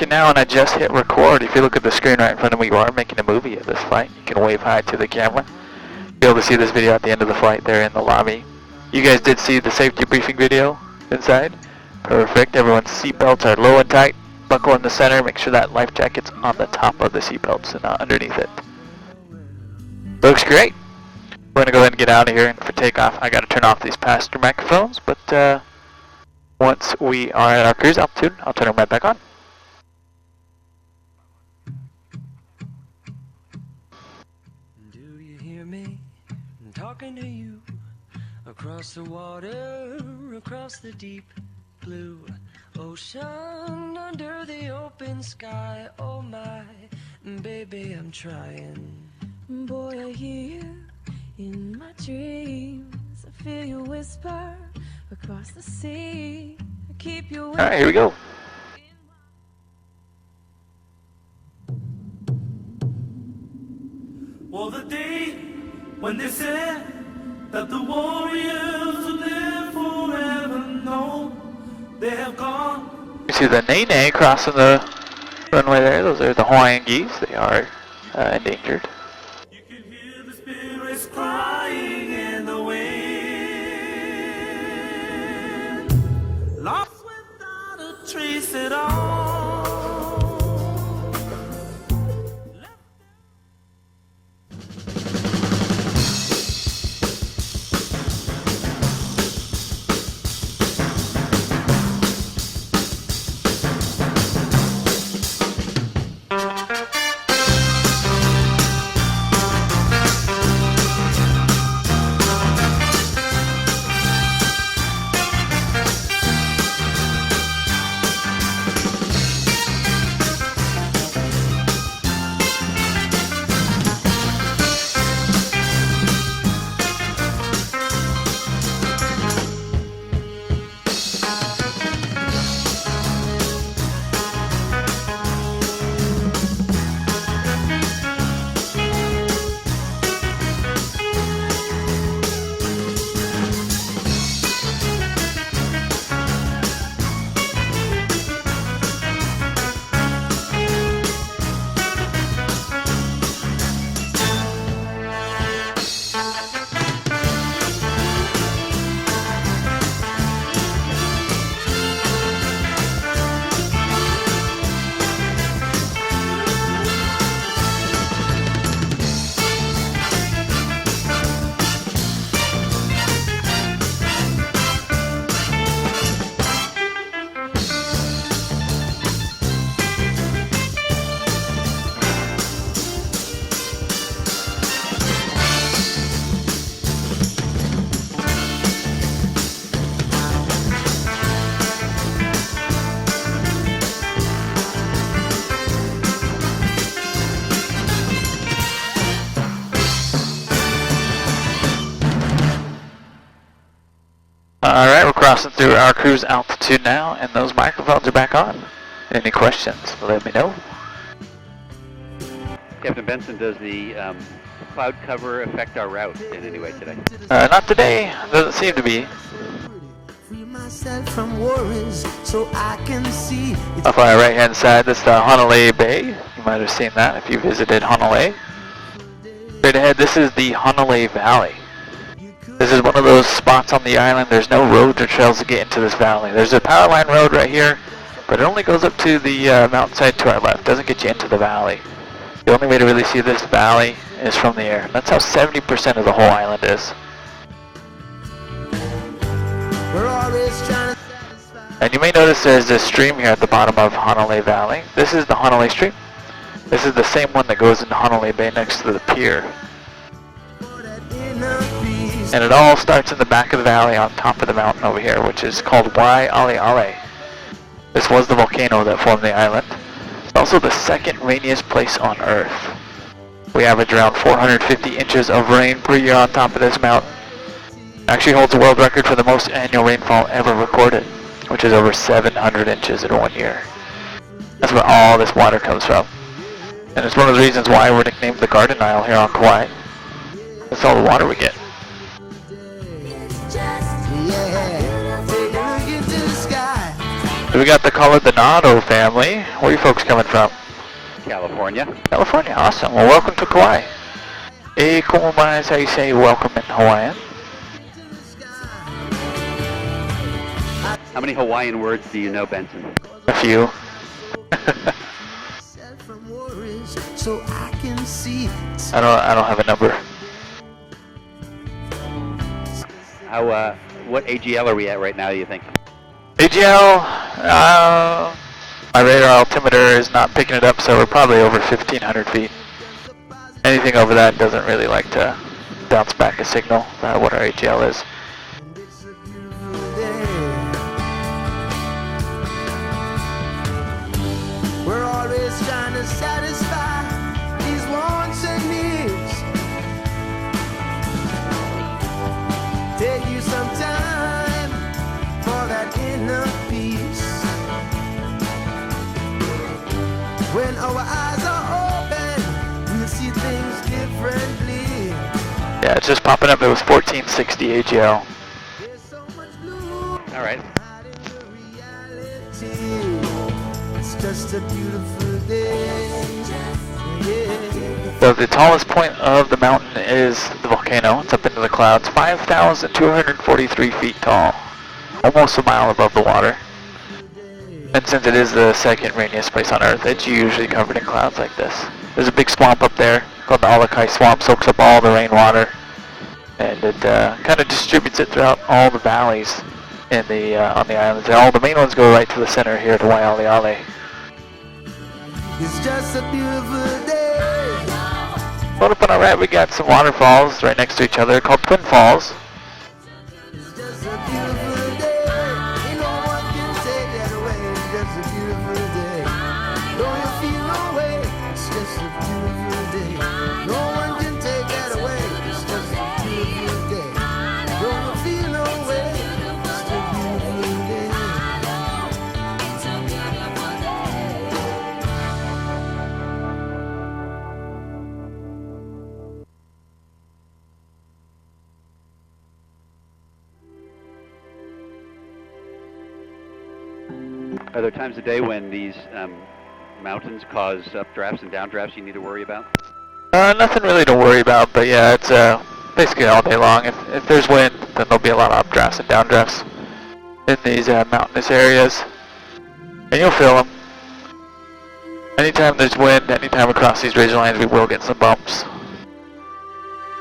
working now, and I just hit record. If you look at the screen right in front of me, you are making a movie of this flight. You can wave hi to the camera. You'll be able to see this video at the end of the flight there in the lobby. You guys did see the safety briefing video inside? Perfect. Everyone's seatbelts are low and tight. Buckle in the center. Make sure that life jacket's on the top of the seatbelts and not underneath it. Looks great. We're going to go ahead and get out of here, and for takeoff, I got to turn off these passenger microphones, but once we are at our cruise altitude, I'll turn them right back on. Do you hear me? I'm talking to you across the water, across the deep blue ocean, under the open sky. Oh my, baby, I'm trying. Boy, I hear you in my dreams. I feel you whisper across the sea. I keep you. All right, here we go. Well, the day when they said that the warriors would live forever, no, they have gone. You see the Nene crossing the runway there. Those are the Hawaiian geese. They are endangered. You can hear the spirits crying in the wind, lost without a trace at all. Alright, we're crossing through our cruise altitude now, and those microphones are back on. Any questions, let me know. Captain Benson, does the cloud cover affect our route in any way today? Not today, doesn't seem to be. Free myself from worries so I can see. Off on our right hand side, this is the Honolulu Bay. You might have seen that if you visited Honolulu. Straight ahead, this is the Honolulu Valley. This is one of those spots on the island. There's no roads or trails to get into this valley. There's a power line road right here, but it only goes up to the mountainside to our left. Doesn't get you into the valley. The only way to really see this valley is from the air. That's how 70% of the whole island is. We're always trying to. And you may notice there's this stream here at the bottom of Honolulu Valley. This is the Honolulu Stream. This is the same one that goes into Honolulu Bay next to the pier. And it all starts in the back of the valley on top of the mountain over here, which is called Waialeale. This was the volcano that formed the island. It's also the second rainiest place on Earth. We average around 450 inches of rain per year on top of this mountain. Actually holds the world record for the most annual rainfall ever recorded, which is over 700 inches in 1 year. That's where all this water comes from. And it's one of the reasons why we're nicknamed the Garden Isle here on Kauai. That's all the water we get. We got the Coronado family. Where are you folks coming from? California. California, awesome. Well, welcome to Kauai. E como mais how you say welcome in Hawaiian? How many Hawaiian words do you know, Benson? A few. I don't have a number. How, what AGL are we at right now, do you think? AGL, my radar altimeter is not picking it up, so we're probably over 1,500 feet. Anything over that doesn't really like to bounce back a signal for what our AGL is. We're always trying to satisfy these wants and needs. Take you some time for that inner peace. When our eyes are open, we see things differently. Yeah, it's just popping up. It was 1460 AGL. There's so much blue All right. hiding the reality. It's just a beautiful day. Yeah. So the tallest point of the mountain is the volcano. It's up into the clouds, 5,243 feet tall, almost a mile above the water. And since it is the second rainiest place on Earth, it's usually covered in clouds like this. There's a big swamp up there called the Alakai Swamp, soaks up all the rainwater, and it kind of distributes it throughout all the valleys in the on the islands. And all the main ones go right to the center here to Waialeale. It's just a beautiful day. Well, up on our right, we got some waterfalls right next to each other called Twin Falls. It's just a beautiful day. Ain't no one can take that away. It's just a beautiful day. Don't you feel no way? It's just a beautiful day. No one can take that away. It's just a beautiful day. Don't you feel no way? It's just a beautiful day. Are there times of day when these mountains cause updrafts and downdrafts you need to worry about? Nothing really to worry about, but yeah, it's basically all day long. If there's wind, then there'll be a lot of updrafts and downdrafts in these mountainous areas, and you'll feel them. Anytime there's wind, anytime across these ridge lines, we will get some bumps.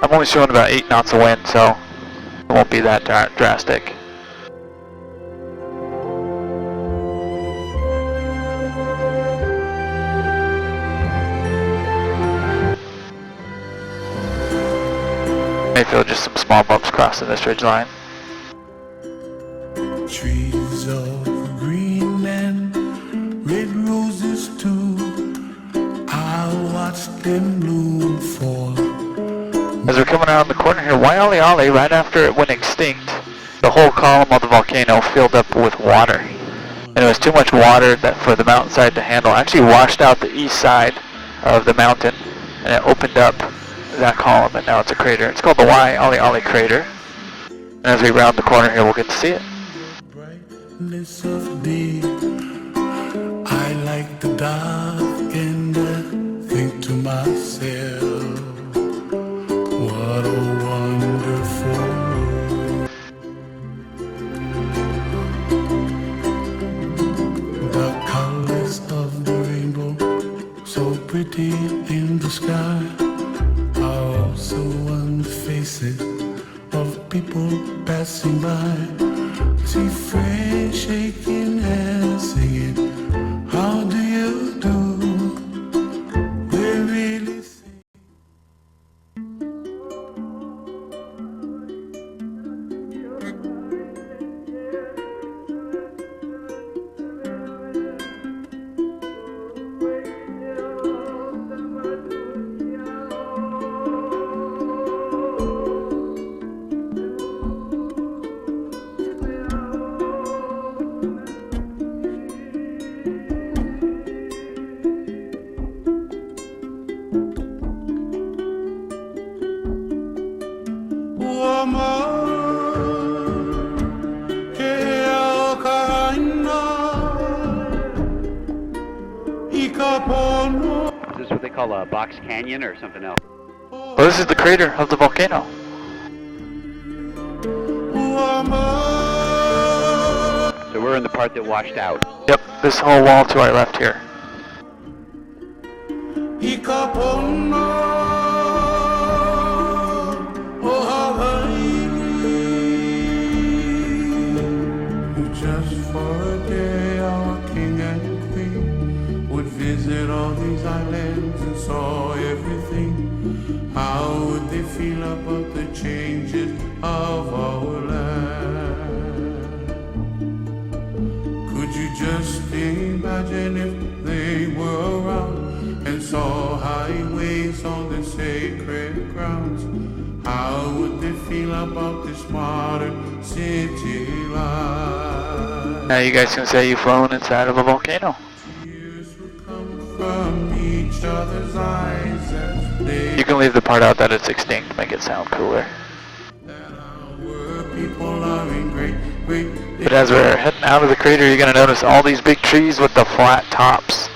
I'm only showing about 8 knots of wind, so it won't be that drastic. May feel just some small bumps crossing this ridge line. Trees of green and red roses too. I watched them bloom fall. As we're coming around the corner here, Waialeale, right after it went extinct, the whole column of the volcano filled up with water. And it was too much water that for the mountainside to handle. Actually washed out the east side of the mountain, and it opened up that column, and now it's a crater. It's called the Waialeale crater. And as we round the corner here, we'll get to see it. Brightness of day, I like the dark and I think to myself, what a wonderful world. The colors of the rainbow, so pretty in the sky, are also on the faces of people passing by. See friends shaking hands, singing, how do you do? They really sing. Is this what they call a box canyon or something else? Well, this is the crater of the volcano. So we're in the part that washed out. Yep, this whole wall to our left here. Just for a day, our king and queen would visit all these islands and saw everything. How would they feel about the changes of our land? Could you just imagine if they were around and saw highways on the sacred grounds? How would they feel about this modern city life? Now you guys can say you've flown inside of a volcano. Tears would come from each other's eyes as they You can leave the part out that it's extinct, make it sound cooler. that our people are in great But as we're heading out of the crater, you're going to notice all these big trees with the flat tops.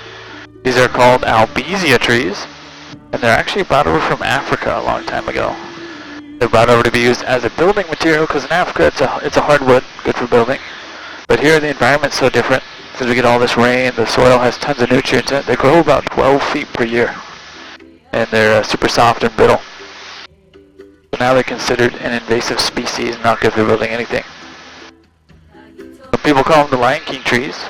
These are called albizia trees, and they're actually brought over from Africa a long time ago. They're brought over to be used as a building material because in Africa it's a hardwood, good for building. But here the environment's so different because we get all this rain, the soil has tons of nutrients in it. They grow about 12 feet per year, and they're super soft and brittle. So now they're considered an invasive species and not good for building anything. Some people call them the Lion King trees.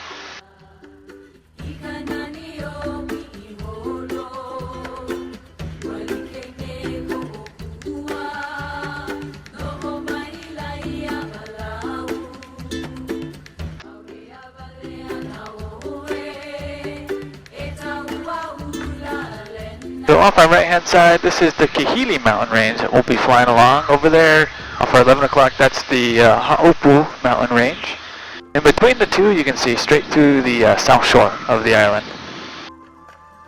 So off our right hand side, this is the Kahili mountain range that we'll be flying along. Over there, off our 11 o'clock, that's the Ha'opu mountain range. In between the two, you can see straight through the south shore of the island,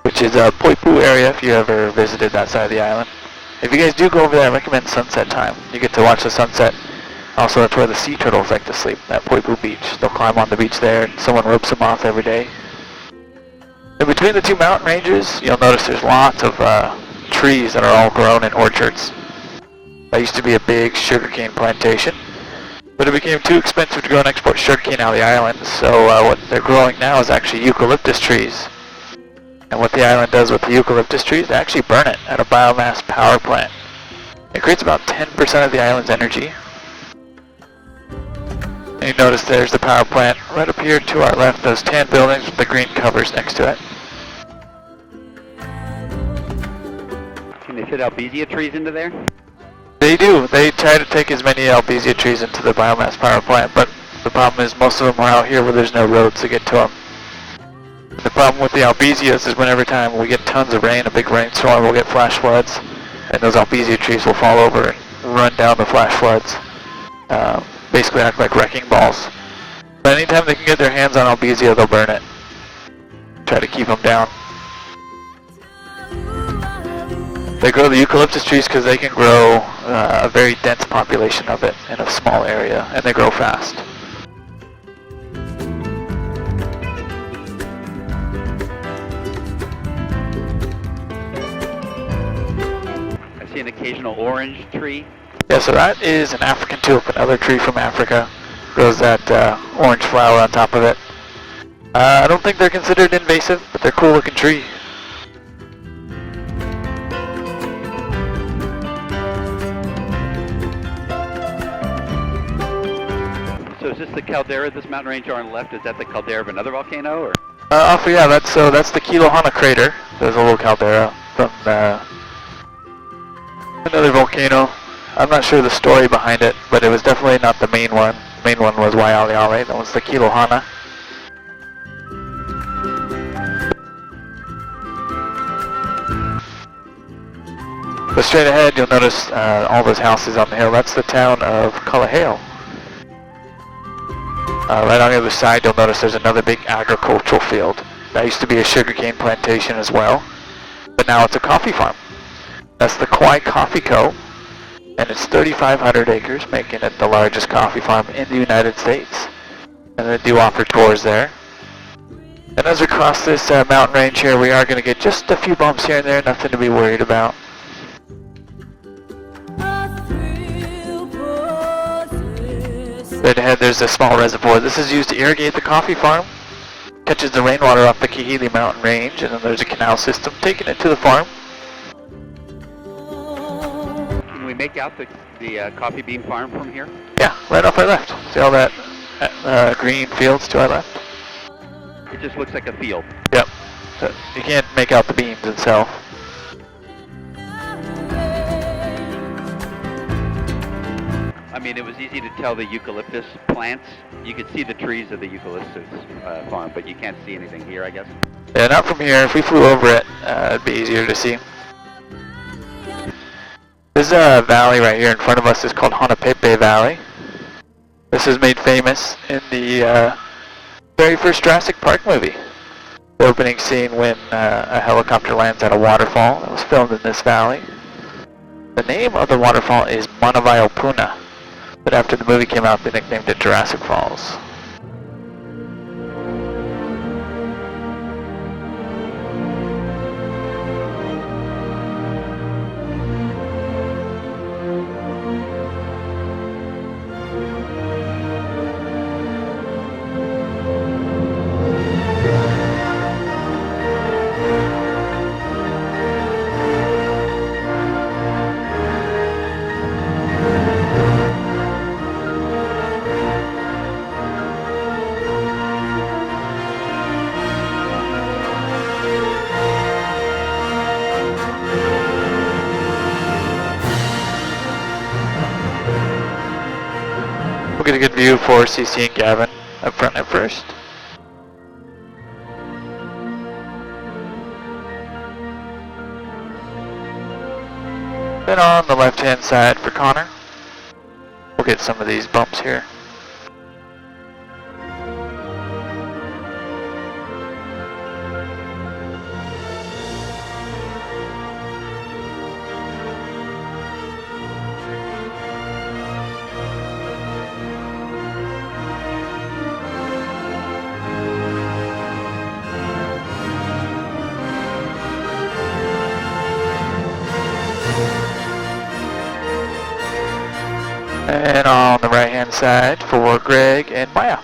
which is a Poipu area if you ever visited that side of the island. If you guys do go over there, I recommend sunset time. You get to watch the sunset. Also, that's where the sea turtles like to sleep, that Poipu beach. They'll climb on the beach there, and someone ropes them off every day. In between the two mountain ranges, you'll notice there's lots of trees that are all grown in orchards. That used to be a big sugarcane plantation, but it became too expensive to grow and export sugarcane out of the island, so what they're growing now is actually eucalyptus trees. And what the island does with the eucalyptus trees, they actually burn it at a biomass power plant. It creates about 10% of the island's energy. And you notice there's the power plant right up here to our left, those tan buildings with the green covers next to it. Can they fit albizia trees into there? They do. They try to take as many albizia trees into the biomass power plant, but the problem is most of them are out here where there's no roads to get to them. The problem with the albizias is when every time we get tons of rain, a big rainstorm, we'll get flash floods, and those albizia trees will fall over and run down the flash floods. Basically act like wrecking balls. But anytime they can get their hands on albizia, they'll burn it. Try to keep them down. They grow the eucalyptus trees because they can grow a very dense population of it in a small area, and they grow fast. I see an occasional orange tree. Yeah, so that is an African tulip, another tree from Africa. Grows that orange flower on top of it. I don't think they're considered invasive, but they're a cool looking tree. So is this the caldera, this mountain range on the left, is that the caldera of another volcano, or? Yeah, that's the Kilohana crater. There's a little caldera from another volcano. I'm not sure the story behind it, but it was definitely not the main one. The main one was Waialeale, that was the Kilohana. But straight ahead, you'll notice all those houses on the hill. That's the town of Kalaheo. Right on the other side, you'll notice there's another big agricultural field. That used to be a sugarcane plantation as well, but now it's a coffee farm. That's the Kauai Coffee Co., and it's 3,500 acres, making it the largest coffee farm in the United States. And they do offer tours there. And as we cross this mountain range here, we are going to get just a few bumps here and there, nothing to be worried about. Straight ahead there's a small reservoir. This is used to irrigate the coffee farm. Catches the rainwater off the Kahili mountain range, and then there's a canal system taking it to the farm. Can we make out the coffee bean farm from here? Yeah, right off our left. See all that green fields to our left? It just looks like a field. Yep. So you can't make out the beams itself. I mean, it was easy to tell the eucalyptus plants. You could see the trees of the eucalyptus farm, but you can't see anything here, I guess. Yeah, not from here. If we flew over it, it'd be easier to see. This valley right here in front of us is called Hanapepe Valley. This is made famous in the very first Jurassic Park movie. The opening scene when a helicopter lands at a waterfall that was filmed in this valley. The name of the waterfall is Manawaiopuna, but after the movie came out they nicknamed it Jurassic Falls. We'll get a good view for CC and Gavin up front at first. Then on the left hand side for Connor. We'll get some of these bumps here. And on the right hand side for Greg and Maya.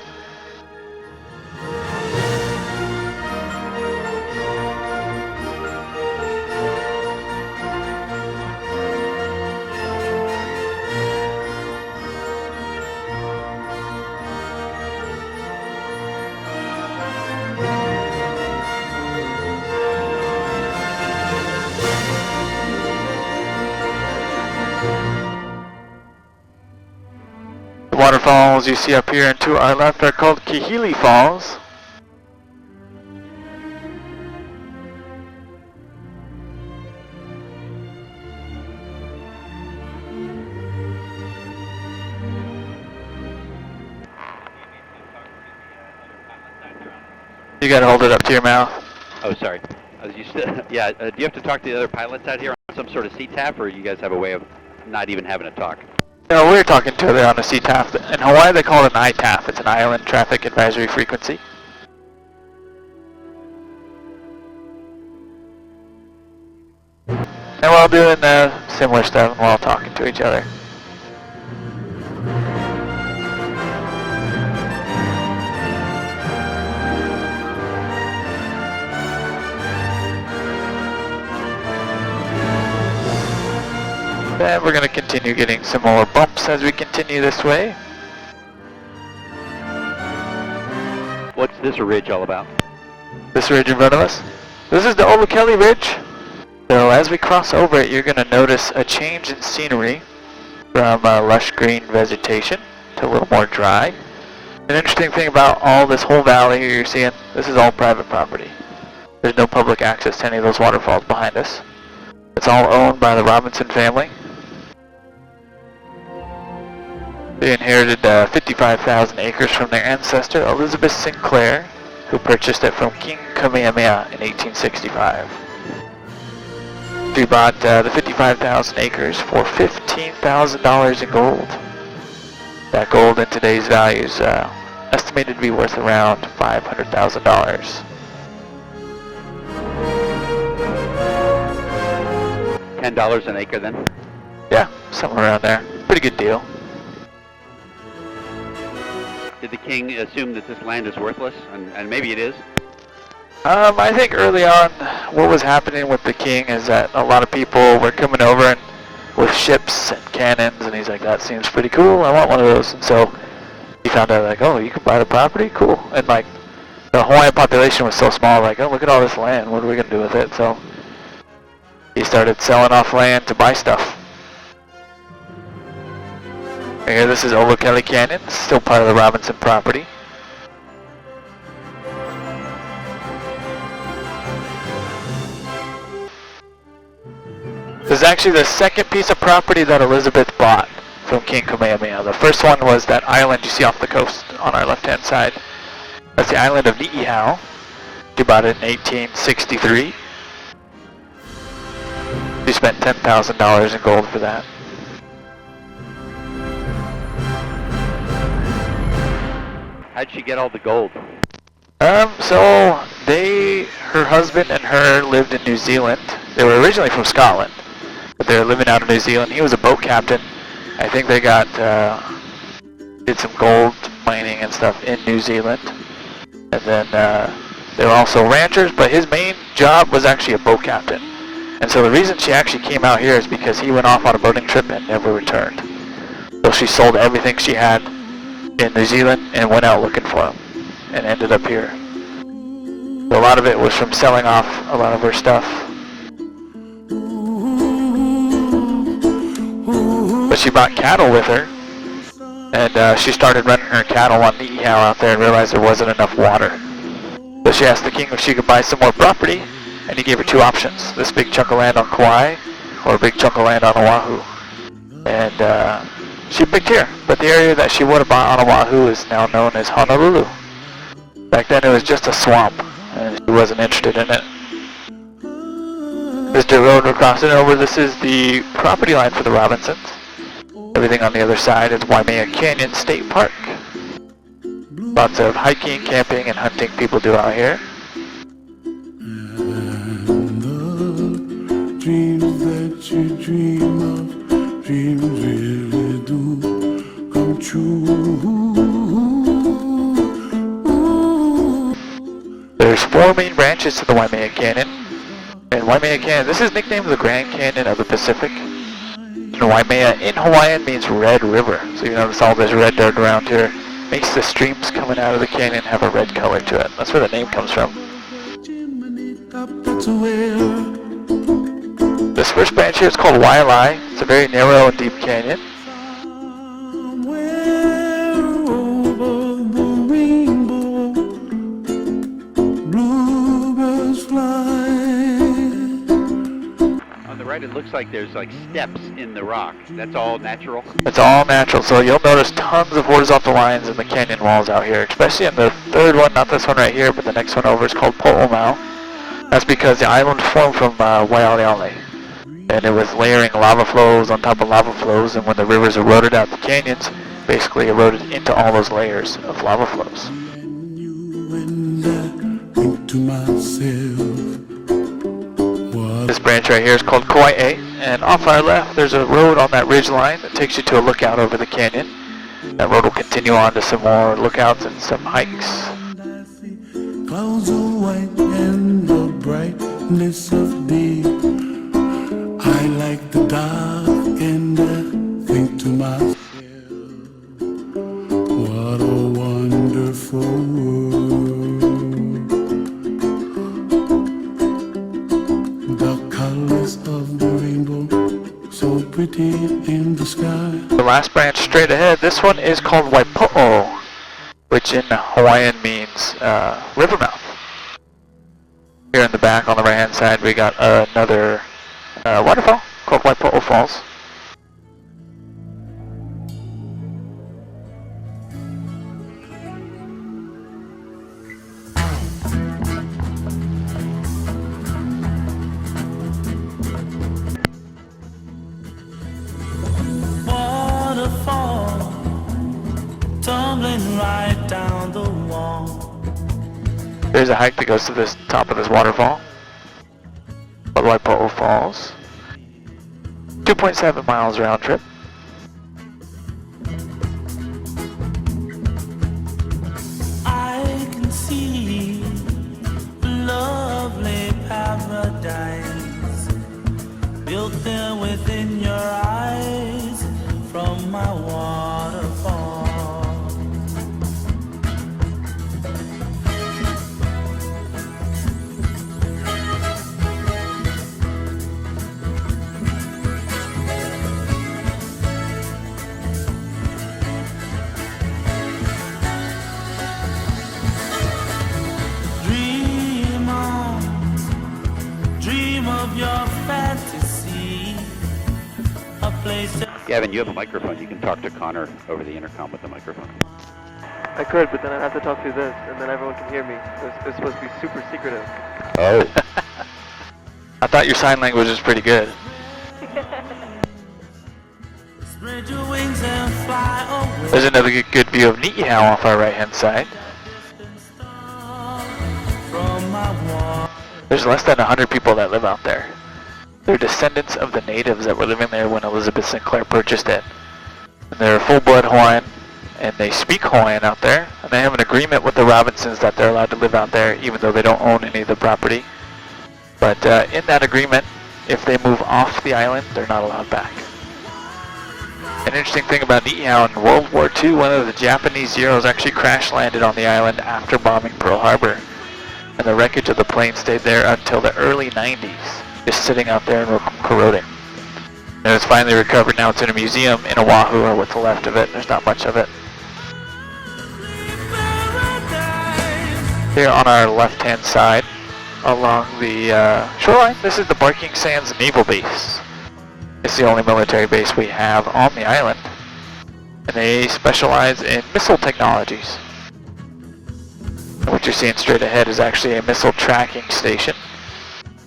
The waterfalls you see up here and to our left are called Kahili Falls. You gotta hold it up to your mouth. Oh, sorry. Yeah, do you have to talk to the other pilots out here on some sort of CTAF, or you guys have a way of not even having a talk? No, we're talking to her on a CTAF. In Hawaii they call it an ITAF. It's an Island Traffic Advisory Frequency. And we're all doing similar stuff and we're all talking to each other. And we're going to continue getting some more bumps as we continue this way. What's this ridge all about? This ridge in front of us? This is the Olukeli Ridge. So as we cross over it, you're going to notice a change in scenery from lush green vegetation to a little more dry. An interesting thing about all this whole valley here you're seeing, this is all private property. There's no public access to any of those waterfalls behind us. It's all owned by the Robinson family. They inherited 55,000 acres from their ancestor, Elizabeth Sinclair, who purchased it from King Kamehameha in 1865. She bought the 55,000 acres for $15,000 in gold. That gold in today's value is estimated to be worth around $500,000. $10 an acre then? Yeah, somewhere around there. Pretty good deal. Did the king assume that this land is worthless? And maybe it is. I think early on, what was happening with the king is that a lot of people were coming over and with ships and cannons, and he's like, that seems pretty cool, I want one of those. And so he found out, like, oh, you can buy the property? Cool. And like, the Hawaiian population was so small, like, oh, look at all this land, what are we going to do with it? So he started selling off land to buy stuff. And here, this is Olokeli Canyon, still part of the Robinson property. This is actually the second piece of property that Elizabeth bought from King Kamehameha. The first one was that island you see off the coast on our left-hand side. That's the island of Ni'ihau. She bought it in 1863. She spent $10,000 in gold for that. How'd she get all the gold? So her husband and her lived in New Zealand. They were originally from Scotland, but they were living out of New Zealand. He was a boat captain. I think they did some gold mining and stuff in New Zealand. And then they were also ranchers, but his main job was actually a boat captain. And so the reason she actually came out here is because he went off on a boating trip and never returned. So she sold everything she had in New Zealand and went out looking for him and ended up here. So a lot of it was from selling off a lot of her stuff. But she brought cattle with her, and she started running her cattle on Ni'ihau out there and realized there wasn't enough water. So she asked the king if she could buy some more property, and he gave her two options: this big chunk of land on Kauai or a big chunk of land on Oahu. And she picked here, but the area that she would have bought on Oahu is now known as Honolulu. Back then it was just a swamp, and she wasn't interested in it. This is the road we're crossing over. This is the property line for the Robinsons. Everything on the other side is Waimea Canyon State Park. Lots of hiking, camping, and hunting people do out here. And the dreams that you dream of, dreams really do come true. There's four main branches to the Waimea Canyon. And Waimea Canyon, this is nicknamed the Grand Canyon of the Pacific. And Waimea in Hawaiian means red river. So you notice all this red dirt around here makes the streams coming out of the canyon have a red color to it. That's where the name comes from. This first branch here is called Wailai. It's a very narrow and deep canyon. It looks like there's like steps in the rock. That's all natural? It's all natural. So you'll notice tons of horizontal lines in the canyon walls out here, especially in the third one, not this one right here, but the next one over is called Po'omau. That's because the island formed from Waialeale. And it was layering lava flows on top of lava flows, and when the rivers eroded out the canyons, basically eroded into all those layers of lava flows. This branch right here is called Kauai, and off our left there's a road on that ridge line that takes you to a lookout over the canyon. That road will continue on to some more lookouts and some hikes. Clouds of white and the brightness of day. I like the dark and I think to myself, what a wonderful world. The colors of the rainbow, so pretty in the sky. The last branch straight ahead, this one is called Waipo'o, which in Hawaiian means river mouth. Here in the back on the right hand side we got another waterfall called Waipo'o Falls. Waterfall tumbling right down the wall. There's a hike that goes to this top of this waterfall called Waipo'o Falls. 2.7 miles round trip. I can see lovely paradise built there within your eyes from my waterfall. Dream of your fantasy, a place that Gavin, you have a microphone. You can talk to Connor over the intercom with the microphone. I could, but then I'd have to talk through this, and then everyone can hear me. It's supposed to be super secretive. Oh. I thought your sign language was pretty good. spread your wings and fly away. There's another good view of Niihau off our right hand side. From my wall. There's less than 100 people that live out there. They're descendants of the natives that were living there when Elizabeth Sinclair purchased it. And they're full-blood Hawaiian, and they speak Hawaiian out there. And they have an agreement with the Robinsons that they're allowed to live out there, even though they don't own any of the property. But in that agreement, if they move off the island, they're not allowed back. An interesting thing about Niihau, in World War II, one of the Japanese Zeros actually crash-landed on the island after bombing Pearl Harbor. And the wreckage of the plane stayed there until the early 90s, just sitting out there and corroding. And it's finally recovered. Now it's in a museum in Oahu, or what's left of it. There's not much of it. Here on our left-hand side, along the shoreline, this is the Barking Sands Naval Base. It's the only military base we have on the island. And they specialize in missile technologies. What you're seeing straight ahead is actually a missile tracking station.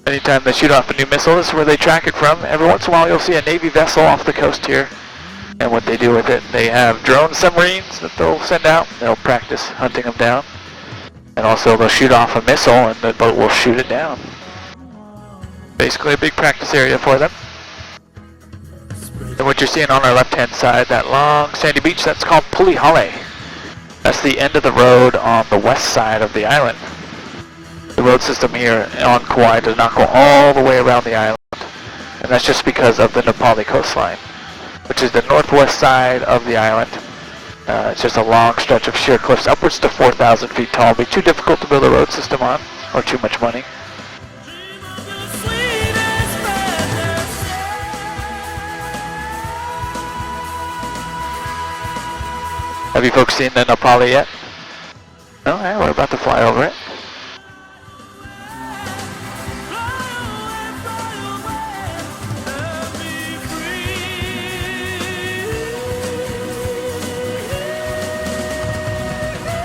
Anytime they shoot off a new missile, this is where they track it from. Every once in a while you'll see a Navy vessel off the coast here. And what they do with it, they have drone submarines that they'll send out. They'll practice hunting them down. And also they'll shoot off a missile and the boat will shoot it down. Basically a big practice area for them. And what you're seeing on our left-hand side, that long sandy beach, that's called Pulihale. That's the end of the road on the west side of the island. The road system here on Kauai does not go all the way around the island, and that's just because of the Nepali coastline, which is the northwest side of the island. It's just a long stretch of sheer cliffs, upwards to 4,000 feet tall. It'll be too difficult to build a road system on, or too much money. Have you folks seen the Nepali yet? No, yeah, we're about to fly over it.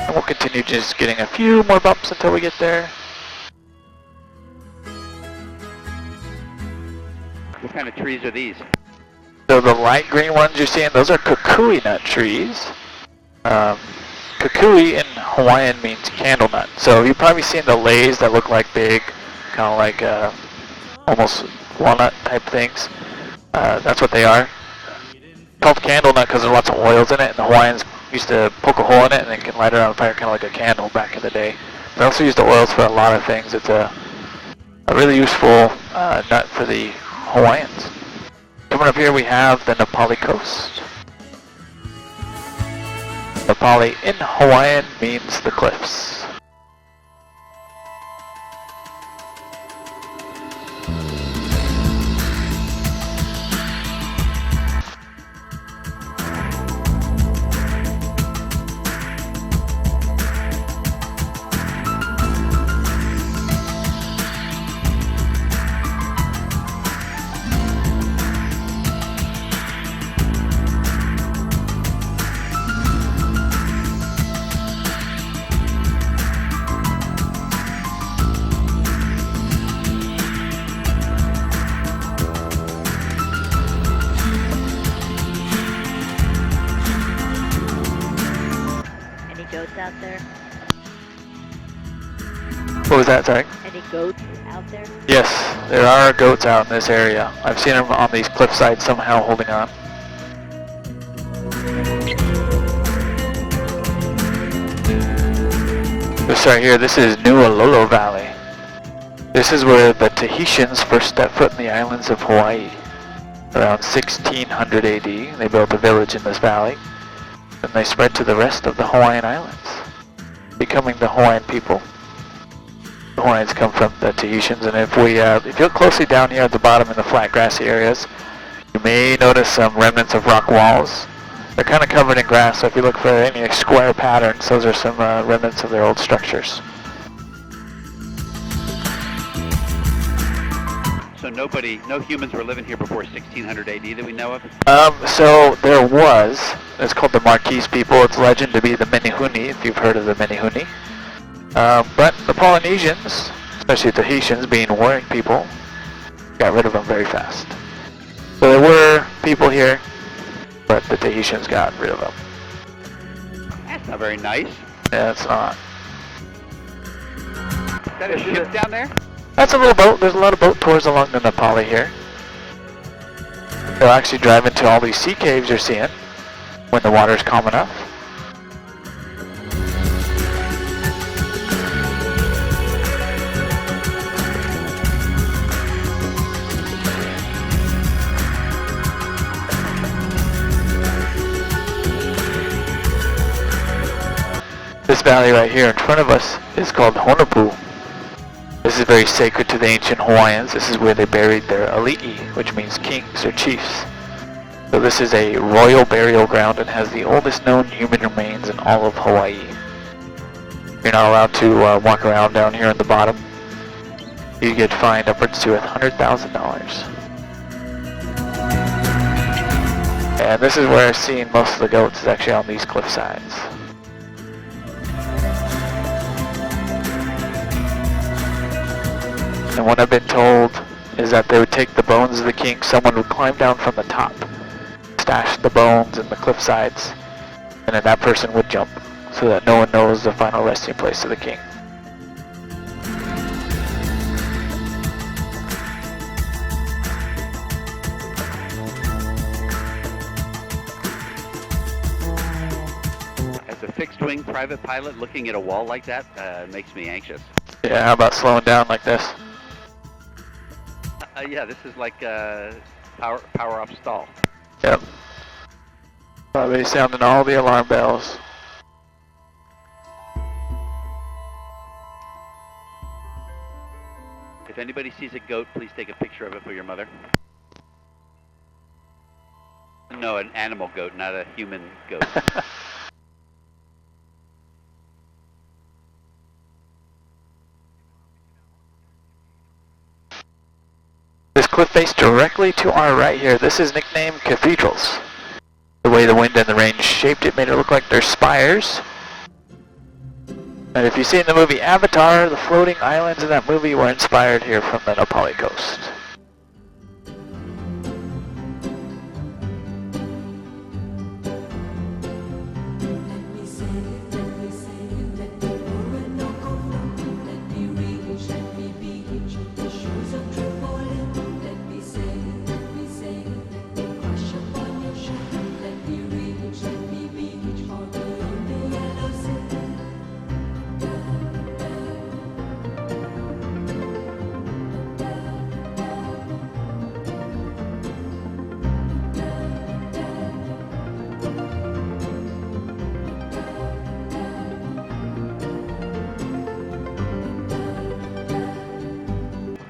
And we'll continue just getting a few more bumps until we get there. What kind of trees are these? So the light green ones you're seeing, those are kukui nut trees. Kukui in Hawaiian means candle nut. So you've probably seen the leis that look like big, kind of like almost walnut type things. That's what they are. Called candle nut because there's lots of oils in it, and the Hawaiians used to poke a hole in it and they can light it on fire kind of like a candle back in the day. They also use the oils for a lot of things. It's a really useful nut for the Hawaiians. Coming up here we have the Nepali coast. Nepali in Hawaiian means the cliffs. Out there? What was that, sorry? Any goats out out there? Yes, there are goats out in this area. I've seen them on these cliff sides somehow holding on. This right here, this is Nuololo Valley. This is where the Tahitians first stepped foot in the islands of Hawaii. Around 1600 AD, they built a village in this valley. Then they spread to the rest of the Hawaiian Islands, becoming the Hawaiian people. The Hawaiians come from the Tahitians, and if you look closely down here at the bottom in the flat grassy areas, you may notice some remnants of rock walls. They're kind of covered in grass, so if you look for any square patterns, those are some remnants of their old structures. So no humans were living here before 1600 AD that we know of? So there was. It's called the Marquise people. It's legend to be the Menehune, if you've heard of the Menehune. But the Polynesians, especially the Tahitians, being warring people, got rid of them very fast. So there were people here, but the Tahitians got rid of them. That's not very nice. Yeah, it's not. Is that a ship down there? That's a little boat. There's a lot of boat tours along the Nepali here. They'll actually drive into all these sea caves you're seeing when the water's calm enough. This valley right here in front of us is called Honopu. This is very sacred to the ancient Hawaiians. This is where they buried their ali'i, which means kings or chiefs. So this is a royal burial ground and has the oldest known human remains in all of Hawaii. You're not allowed to walk around down here on the bottom. You get fined upwards to $100,000. And this is where I've seen most of the goats, is actually on these cliff sides. And what I've been told is that they would take the bones of the king, someone would climb down from the top, stash the bones in the cliff sides, and then that person would jump, so that no one knows the final resting place of the king. As a fixed-wing private pilot, looking at a wall like that makes me anxious. Yeah, how about slowing down like this? Yeah, this is like power off stall. Yep. Probably sounding all the alarm bells. If anybody sees a goat, please take a picture of it for your mother. No, an animal goat, not a human goat. This cliff face directly to our right here, this is nicknamed cathedrals. The way the wind and the rain shaped it made it look like they're spires. And if you see in the movie Avatar, the floating islands in that movie were inspired here from the Nepali coast.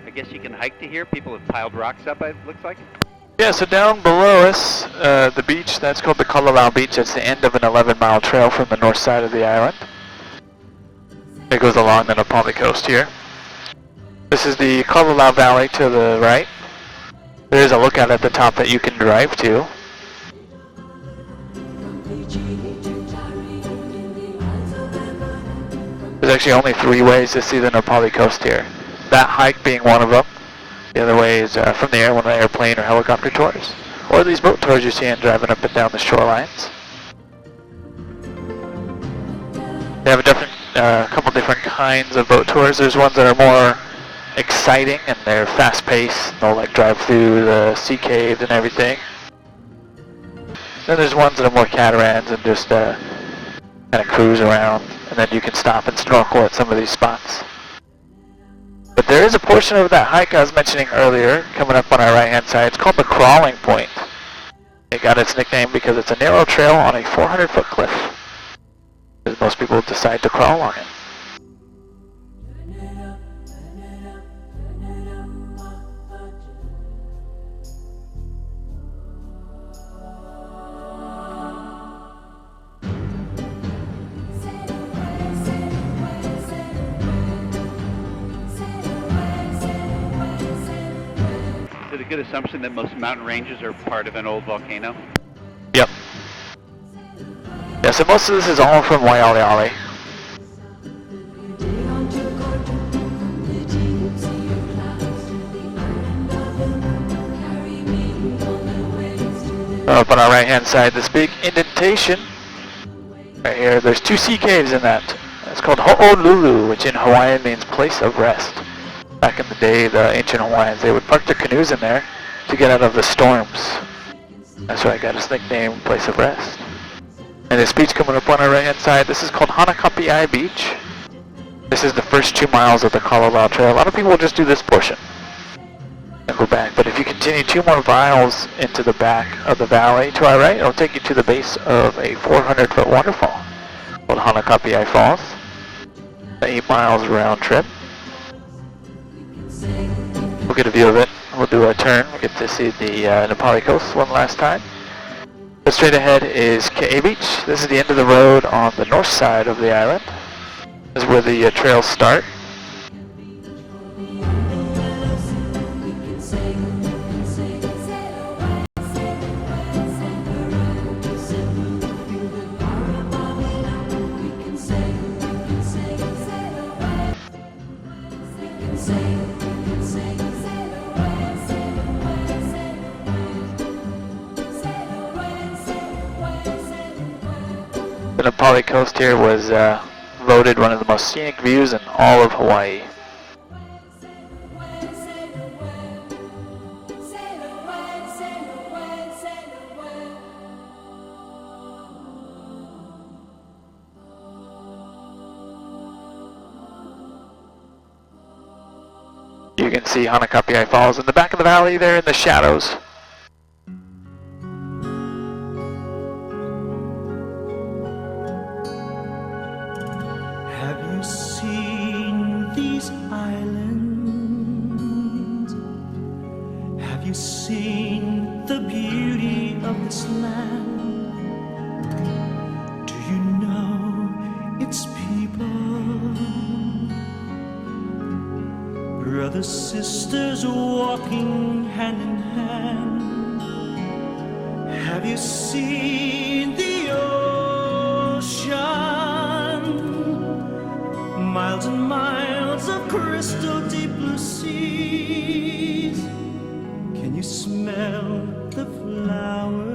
I guess you can hike to here. People have piled rocks up, it looks like. Yeah, so down below us, the beach, that's called the Kalalau Beach. That's the end of an 11-mile trail from the north side of the island. It goes along the Nepali coast here. This is the Kalalau Valley to the right. There is a lookout at the top that you can drive to. There's actually only 3 ways to see the Nepali coast here. That hike being one of them. The other way is from the air, one of the airplane or helicopter tours. Or these boat tours you're seeing driving up and down the shorelines. They have a couple different kinds of boat tours. There's ones that are more exciting and they're fast-paced. They'll like drive through the sea caves and everything. Then there's ones that are more cataracts and just kind of cruise around, and then you can stop and snorkel at some of these spots. But there is a portion of that hike I was mentioning earlier coming up on our right-hand side. It's called the Crawling Point. It got its nickname because it's a narrow trail on a 400-foot cliff. Because most people decide to crawl on it. Is it a good assumption that most mountain ranges are part of an old volcano? Yep. Yeah, so most of this is all from Waialeale. Up on our right hand side, this big indentation right here, there's 2 sea caves in that. It's called Ho'olulu, which in Hawaiian means place of rest. Back in the day, the ancient Hawaiians, they would park their canoes in there to get out of the storms. That's why I got its nickname, place of rest. And this beach coming up on our right hand side, this is called Hanakapi'ai Beach. This is the first 2 miles of the Kalalau Trail. A lot of people will just do this portion and go back, but if you continue 2 more miles into the back of the valley to our right, it'll take you to the base of a 400-foot waterfall called Hanakapi'ai Falls. 8 miles round trip. We'll get a view of it. We'll do a turn. We'll get to see the Nepali coast one last time. But straight ahead is Ke'e Beach. This is the end of the road on the north side of the island. This is where the trails start. The Nepali coast here was voted one of the most scenic views in all of Hawaii. You can see Hanakapi'ai Falls in the back of the valley there in the shadows. Have you seen these islands? Have you seen the beauty of this land? Do you know its people? Brothers, sisters walking hand in hand. Have you seen the ocean? Miles and miles of crystal deep blue seas. Can you smell the flowers?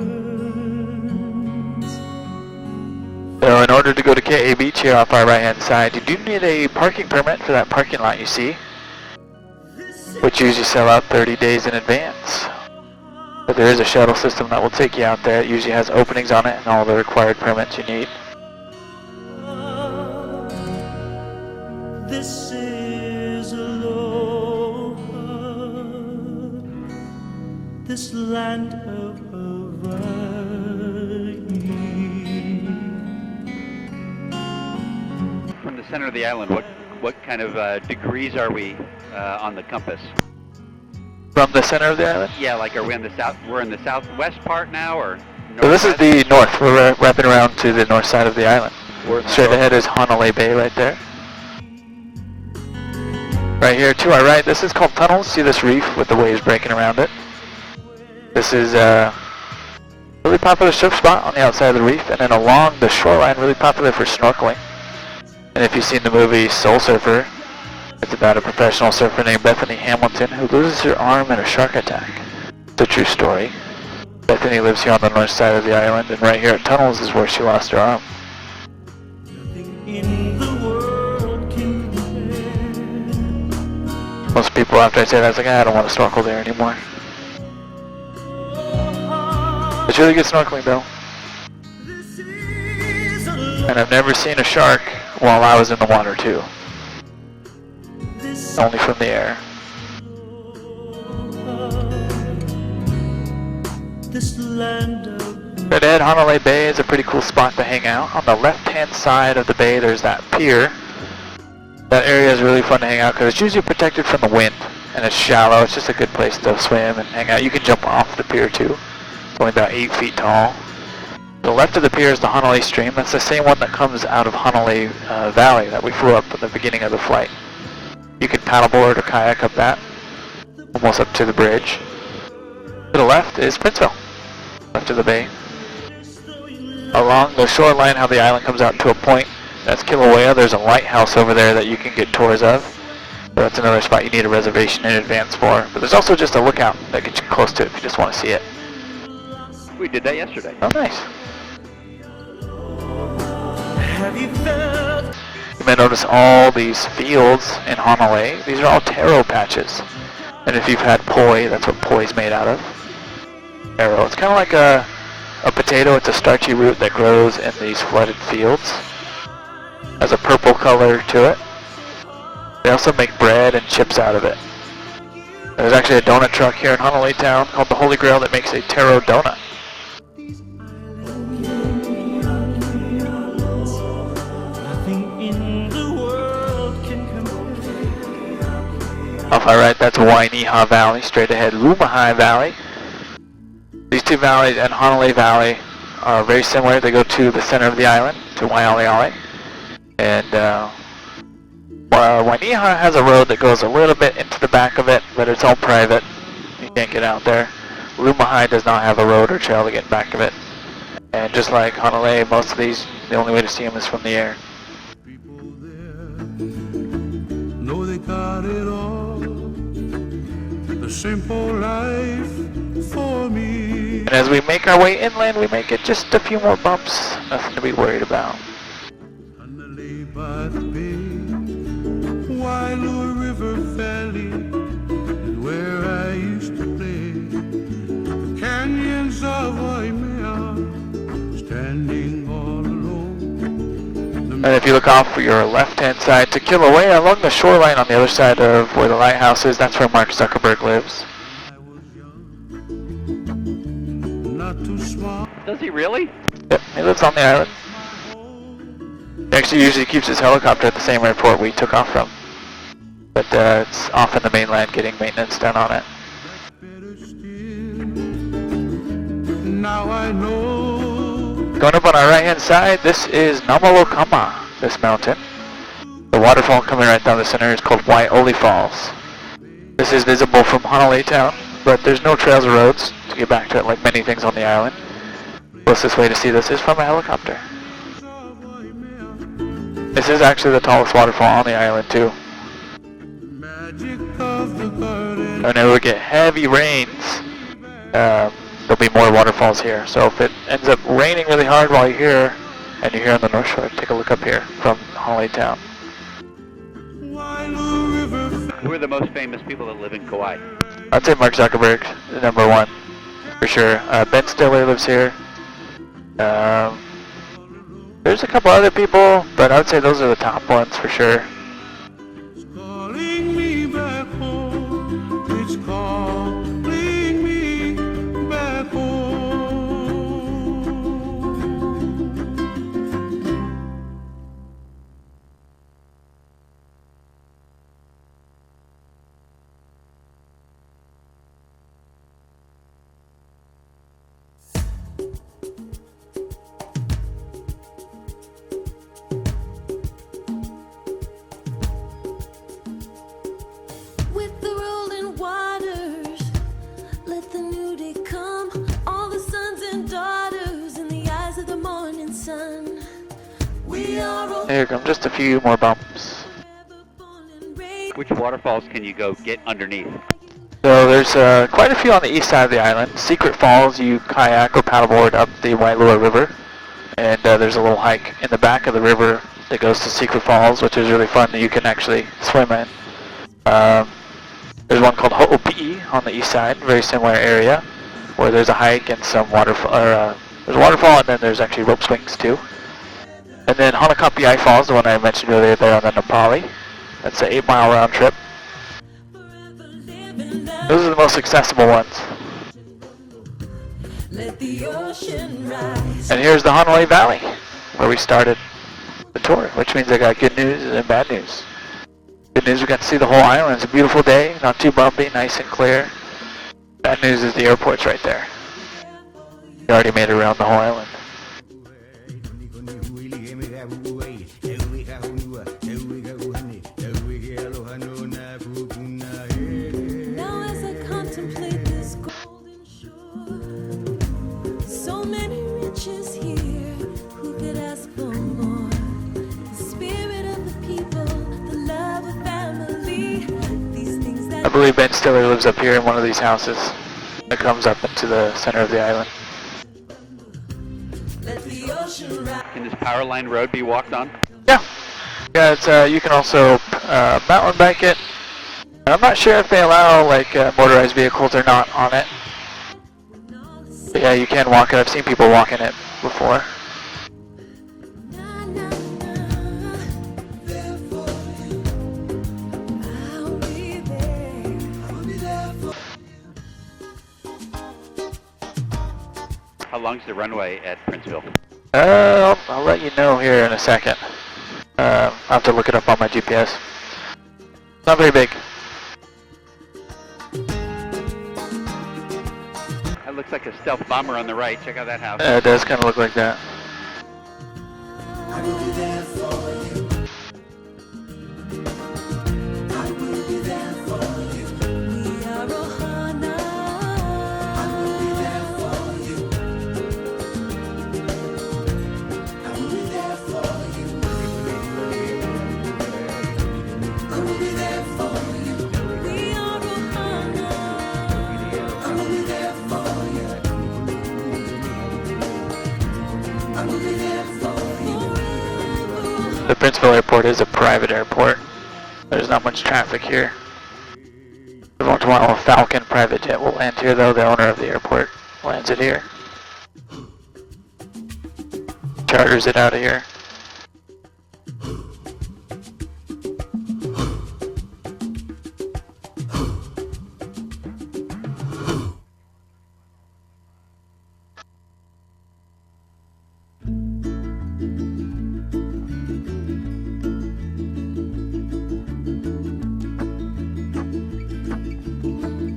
So in order to go to Ke'e Beach here off our right hand side, you do need a parking permit for that parking lot you see, which usually sell out 30 days in advance. But there is a shuttle system that will take you out there. It usually has openings on it and all the required permits you need. This is aloha, this land of Hawaii. From the center of the island, what kind of degrees are we on the compass? From the center of the island? Yeah, like are we in the south? We're in the southwest part now, or? So this is the north. We're wrapping around to the north side of the island. Straight ahead is Hanalei Bay right there. Right here to our right, this is called Tunnels. See this reef with the waves breaking around it? This is a really popular surf spot on the outside of the reef, and then along the shoreline, really popular for snorkeling. And if you've seen the movie Soul Surfer, it's about a professional surfer named Bethany Hamilton who loses her arm in a shark attack. It's a true story. Bethany lives here on the north side of the island, and right here at Tunnels is where she lost her arm. In the world can compare. Most people, after I say that, it's like, I don't want to snorkel there anymore. It's really good snorkeling though. And I've never seen a shark while I was in the water too. Only from the air. Straight ahead, Hanalei Bay is a pretty cool spot to hang out. On the left-hand side of the bay, there's that pier. That area is really fun to hang out because it's usually protected from the wind, and it's shallow. It's just a good place to swim and hang out. You can jump off the pier too. It's only about 8 feet tall. To the left of the pier is the Hanalei Stream. That's the same one that comes out of Hanalei Valley that we flew up at the beginning of the flight. You can paddleboard or kayak up that, almost up to the bridge. To the left is Princeville, left of the bay. Along the shoreline, how the island comes out to a point, that's Kilauea. There's a lighthouse over there that you can get tours of. So that's another spot you need a reservation in advance for. But there's also just a lookout that gets you close to it if you just want to see it. We did that yesterday. Oh, nice. Have you felt? You may notice all these fields in Hanalei. These are all taro patches. And if you've had poi, that's what poi is made out of. Taro. It's kind of like a potato. It's a starchy root that grows in these flooded fields. Has a purple color to it. They also make bread and chips out of it. There's actually a donut truck here in Hanalei town called the Holy Grail that makes a taro donut. Off our right, that's Wainiha Valley. Straight ahead, Lumahai Valley. These two valleys and Hanalei Valley are very similar. They go to the center of the island, to Waialeale. And Wainiha has a road that goes a little bit into the back of it, but it's all private. You can't get out there. Lumahai does not have a road or trail to get back of it. And just like Hanalei, most of these, the only way to see them is from the air. People there know they got it all. The simple life for me. And as we make our way inland, we may get just a few more bumps. Nothing to be worried about. Hanalei by the bay, Wailua River Valley is where I used to play. The canyons of Waimea, standing all alone. And if you look off for your left-hand side to Kilauea, along the shoreline on the other side of where the lighthouse is, that's where Mark Zuckerberg lives. I was young, not too smart. Does he really? Yep, he lives on the island. He actually usually keeps his helicopter at the same airport we took off from. But it's off in the mainland getting maintenance done on it. Better still, now I know. Going up on our right-hand side, this is Namalokama, this mountain. The waterfall coming right down the center is called Waiole Falls. This is visible from Hanalei town, but there's no trails or roads to get back to it like many things on the island. Closest way to see this is from a helicopter. This is actually the tallest waterfall on the island too. Magic of the garden. Whenever we get heavy rains, there'll be more waterfalls here. So if it ends up raining really hard while you're here, and you're here on the North Shore, take a look up here from Hanalei town. Who are the most famous people that live in Kauai? I'd say Mark Zuckerberg, the number one, for sure. Ben Stiller lives here. There's a couple other people, but I would say those are the top ones for sure. It's calling me back home. It's calling me back home. With the rolling waters, let the new day come. All the sons and daughters in the eyes of the morning sun. We are all Here come just a few more bumps. forever born and raised. Which waterfalls can you go get underneath? So there's quite a few on the east side of the island. Secret Falls, you kayak or paddleboard up the Wailua River. And there's a little hike in the back of the river that goes to Secret Falls, which is really fun that you can actually swim in. There's one called Ho'opi'i on the east side, very similar area, where there's a hike and some waterfall, there's a waterfall and then there's actually rope swings too. And then Hanakapi'ai Falls, the one I mentioned earlier there on the Nepali. That's an 8-mile round trip. Those are the most accessible ones. Let the ocean rise. And here's the Hanalei Valley, where we started the tour, which means I got good news and bad news. Good news, we got to see the whole island. It's a beautiful day, not too bumpy, nice and clear. Bad news is the airport's right there. We already made it around the whole island. Now as I contemplate this golden shore, so many riches here, who could ask for more? The spirit of the people, the love of family, these things that I believe Ben Stiller lives up here in one of these houses that comes up into the center of the island. let the ocean rise. Can this power line road be walked on? Yeah. Yeah, it's, you can also mountain bike it. And I'm not sure if they allow like motorized vehicles or not on it. But yeah, you can walk it. I've seen people walking it before. Na, na, na. There for you. I'll be there. I'll be there for How long's the runway at Princeville? I'll let you know here in a second. I'll have to look it up on my GPS. Not very big. That looks like a stealth bomber on the right. Check out that house. It does kind of look like that. I will be there for you. I will be there for you. We are Ohana. I will be there for you. I will be there for you. I will be there for you. We are Ohana. I will be there for you. I will be there for you. The Princeville Airport is a private airport. There's not much traffic here. Every once in a while, a Falcon private jet will land here, though. The owner of the airport lands it here. Charters it out of here.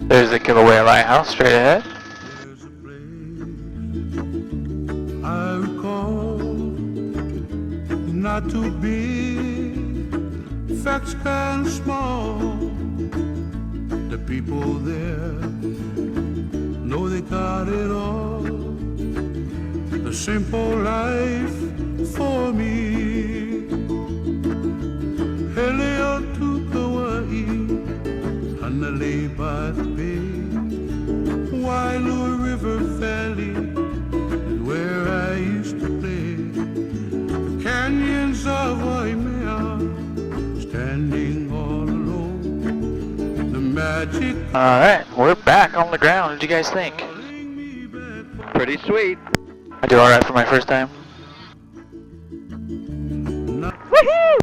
There's the Kilauea Lighthouse straight ahead. There's a place I recall, not too big, facts kind of small. The people there know they got it all. The simple life for me. Helio to Kauai, Hanalei by the bay, Wailua River Valley is where I used to play. The canyons of Waimea, standing all alone. The magic Alright, we're back on the ground. What did you guys think? calling me back. Pretty sweet. I did alright for my first time. Not Woohoo!